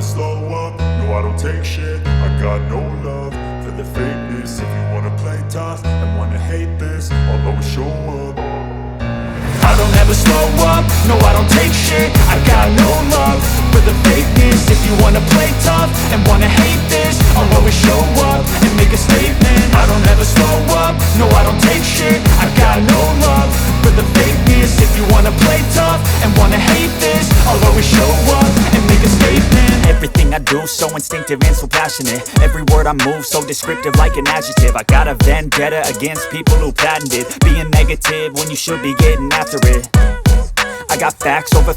slow up, no I don't take shit. I got no love for the fakeness. If you wanna play tough and wanna hate this, I'll always show up. I don't ever slow up, no I don't take shit. I got no love for the fakeness. If you wanna play tough and wanna hate this, I'll always show up and make a statement. I don't ever slow up, no I don't take shit. I got no love for the fakeness. If you wanna play tough and wanna hate this, I'll always show up and make a statement. Everything I do so instinctive and so passionate. Every word I move so descriptive like an adjective. I got a vendetta against people who patented being negative when you should be getting after it. I got facts over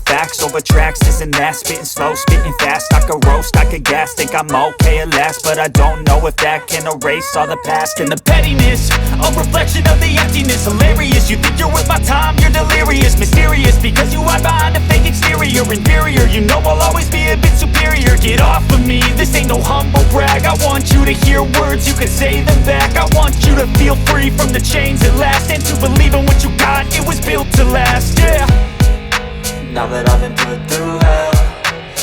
tracks, this and that. Spitting slow, spitting fast, I could roast, I could gas. Think I'm okay at last, but I don't know if that can erase all the past. And the pettiness, a reflection of the emptiness. Hilarious, you think you're worth my time, you're delirious. Mysterious, because you hide behind a fake exterior. Inferior, you know I'll always be a bit superior. Get off of me, this ain't no humble brag. I want you to hear words, you can say them back. I want you to feel free from the chains at last, and to believe in what you got, it was built to last, yeah. Now that I've been put through hell,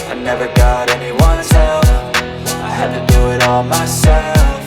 I never got anyone's help. I had to do it all myself.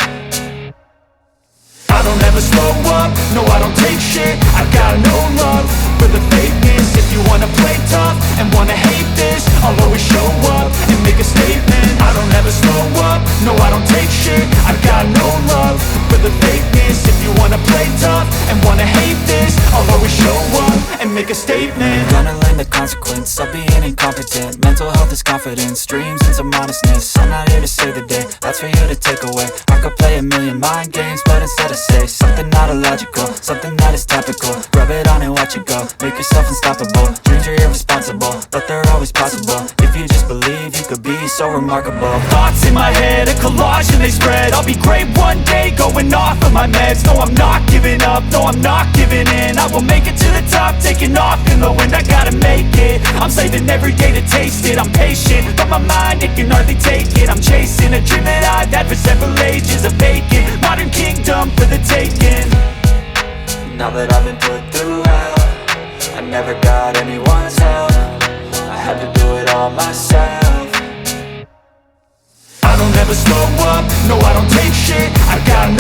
I don't ever slow up, no I don't take shit. I got no love for the fakeness. If you wanna play tough and wanna hate this, I'll always show up and make a statement. I don't ever slow up, no I don't take shit. I got no love for the fakeness. If you wanna play tough and wanna hate this, I'll always show up and make a statement. Gonna learn the consequence of being incompetent. Mental health is confidence, dreams and some honestness. I'm not here to save the day, that's for you to take away. I could play a million mind games, but instead I say something not illogical, something that is topical. Rub it on and watch it go, make yourself unstoppable. Dreams are irresponsible, but they're always possible. If you just believe, you could be so remarkable. Thoughts in my head, a collage and they spread. I'll be great one day, going off of my meds. No, I'm not giving up, no, I'm not giving in. I will make it to the top, taking off in the wind. I gotta make it, I'm saving every day to taste it. I'm patient, but my mind, it can hardly take it. I'm chasing a dream that I've had for several ages. A vacant, modern kingdom for the taking. Now that I've been put through hell, I never got anyone's help. I had to do it all myself. I don't ever slow up, no I don't take shit. I got